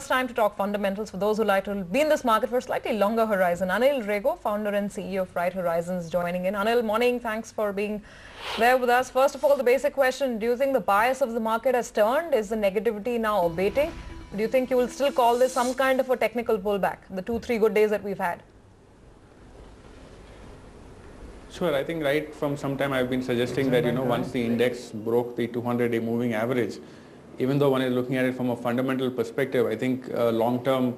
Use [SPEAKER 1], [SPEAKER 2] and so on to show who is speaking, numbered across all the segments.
[SPEAKER 1] it's time to talk fundamentals for those who like to be in this market for a slightly longer horizon. Anil Rego, founder and CEO of Right Horizons, joining in. Anil, morning. Thanks for being there with us. First of all, the basic question, do you think the bias of the market has turned? Is the negativity now abating? Do you think you will still call this some kind of a technical pullback, the 2-3 good days that we've had?
[SPEAKER 2] Sure, I think right from some time I've been suggesting that, once the index broke the 200-day moving average, even though one is looking at it from a fundamental perspective, I think long-term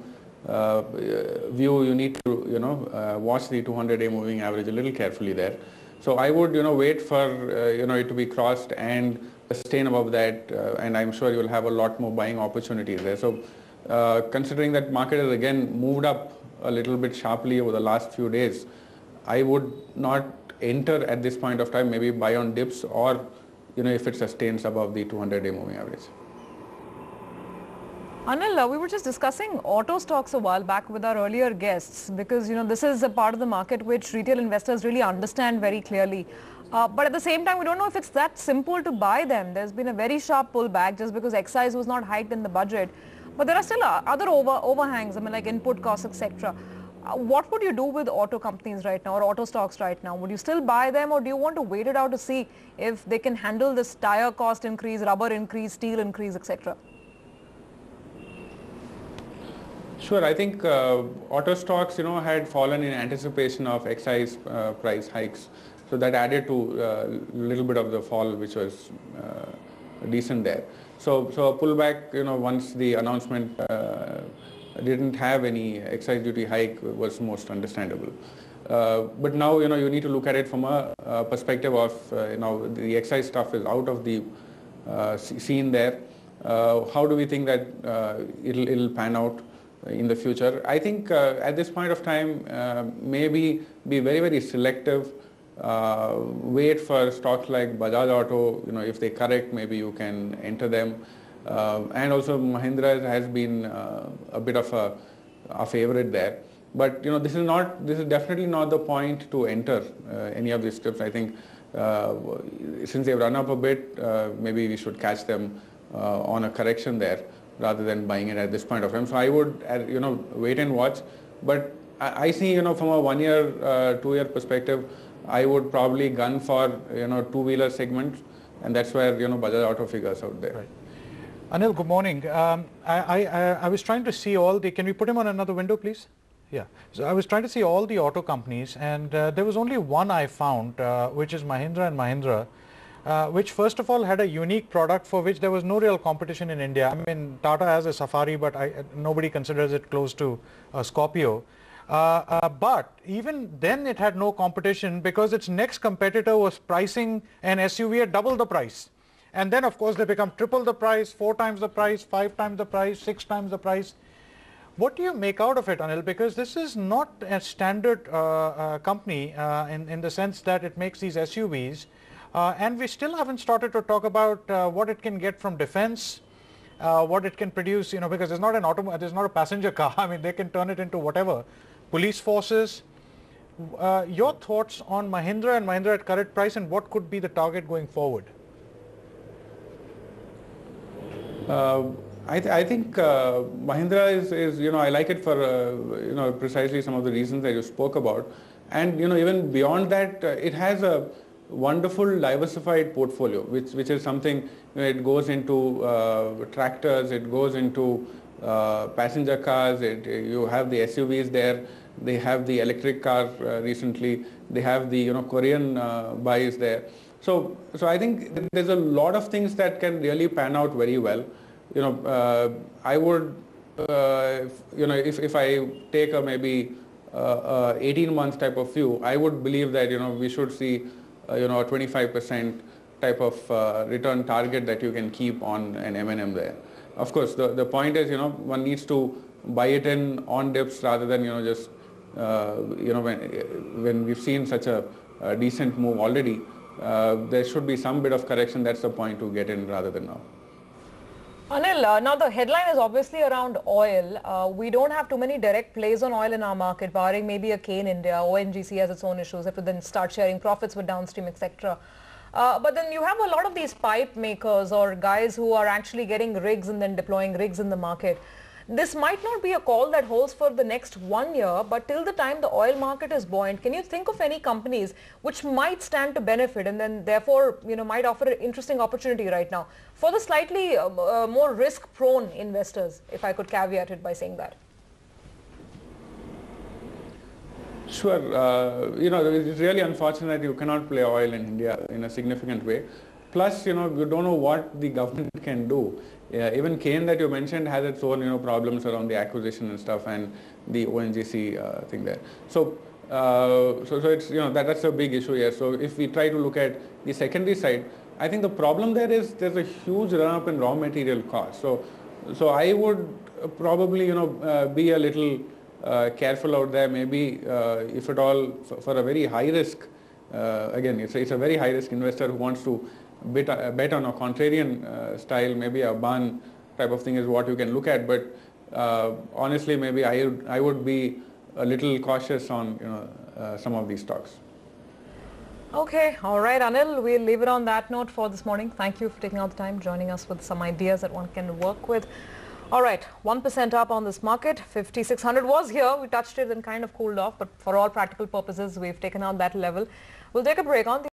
[SPEAKER 2] view, you need to, watch the 200-day moving average a little carefully there. So I would, wait for, it to be crossed and sustain above that, and I'm sure you'll have a lot more buying opportunities there. So considering that market has again moved up a little bit sharply over the last few days, I would not enter at this point of time, maybe buy on dips or, if it sustains above the 200-day moving average.
[SPEAKER 1] Anil, we were just discussing auto stocks a while back with our earlier guests because, this is a part of the market which retail investors really understand very clearly. But at the same time, we don't know if it's that simple to buy them. There's been a very sharp pullback just because excise was not hiked in the budget. But there are still other overhangs, like input costs, etc. What would you do with auto companies right now or auto stocks right now? Would you still buy them or do you want to wait it out to see if they can handle this tire cost increase, rubber increase, steel increase, etc.?
[SPEAKER 2] Sure, I think auto stocks, had fallen in anticipation of excise price hikes. So that added to a little bit of the fall, which was decent there. So a pullback, once the announcement didn't have any excise duty hike was most understandable. But now, you need to look at it from a perspective of, the excise stuff is out of the scene there. How do we think that it'll pan out in the future? I think at this point of time, maybe be very, very selective. Wait for stocks like Bajaj Auto, if they correct, maybe you can enter them. And also Mahindra has been a bit of a favorite there. But this is definitely not the point to enter any of these strips. I think since they've run up a bit, maybe we should catch them on a correction there rather than buying it at this point of time. So I would wait and watch. But I see from a 1 year, 2 year perspective, I would probably gun for two-wheeler segment, and that's where Bajaj Auto figures out there.
[SPEAKER 3] Right. Anil, good morning. I was trying to see all the, can we put him on another window please? Yeah. So I was trying to see all the auto companies and there was only one I found which is Mahindra and Mahindra, which first of all had a unique product for which there was no real competition in India. I mean, Tata has a Safari, but nobody considers it close to a Scorpio. But even then it had no competition because its next competitor was pricing an SUV at double the price. And then of course they become triple the price, 4 times the price, 5 times the price, 6 times the price. What do you make out of it, Anil? Because this is not a standard company in the sense that it makes these SUVs. And we still haven't started to talk about what it can get from defense, what it can produce, because there's not a passenger car. I mean, they can turn it into whatever. Police forces. Your thoughts on Mahindra and Mahindra at current price and what could be the target going forward?
[SPEAKER 2] I think Mahindra is I like it for precisely some of the reasons that you spoke about, and even beyond that, it has a wonderful diversified portfolio, which is something. It goes into tractors, it goes into passenger cars. You have the SUVs there. They have the electric car recently. They have the Korean buys there. So I think there's a lot of things that can really pan out very well. I would, if I take a maybe 18-month type of view, I would believe that we should see a 25% type of return target that you can keep on an M&M there. Of course, the point is one needs to buy it in on dips rather than just when we've seen such a decent move already. There should be some bit of correction. That's the point to get in rather than now.
[SPEAKER 1] Anil, now the headline is obviously around oil. We don't have too many direct plays on oil in our market, barring maybe a K in India. ONGC has its own issues. They have to then start sharing profits with downstream, etc. But then you have a lot of these pipe makers or guys who are actually getting rigs and then deploying rigs in the market. this might not be a call that holds for the next 1 year, but till the time the oil market is buoyant, can you think of any companies which might stand to benefit and then therefore, might offer an interesting opportunity right now for the slightly more risk-prone investors, if I could caveat it by saying that?
[SPEAKER 2] Sure. It's really unfortunate you cannot play oil in India in a significant way. Plus, you don't know what the government can do. Even Cairn that you mentioned has its own, problems around the acquisition and stuff and the ONGC thing there. So it's, that's a big issue here. So if we try to look at the secondary side, I think the problem there is there's a huge run-up in raw material costs. So I would probably, be a little careful out there, maybe if at all for a very high risk, again it's a very high risk investor who wants to bet on a contrarian style, maybe a BAN type of thing is what you can look at, but honestly maybe I would be a little cautious on some of these stocks.
[SPEAKER 1] Okay, all right, Anil, we'll leave it on that note for this morning. Thank you for taking out the time, joining us with some ideas that one can work with. All right, 1% up on this market. 5,600 was here. We touched it and kind of cooled off, but for all practical purposes, we've taken out that level. We'll take a break on the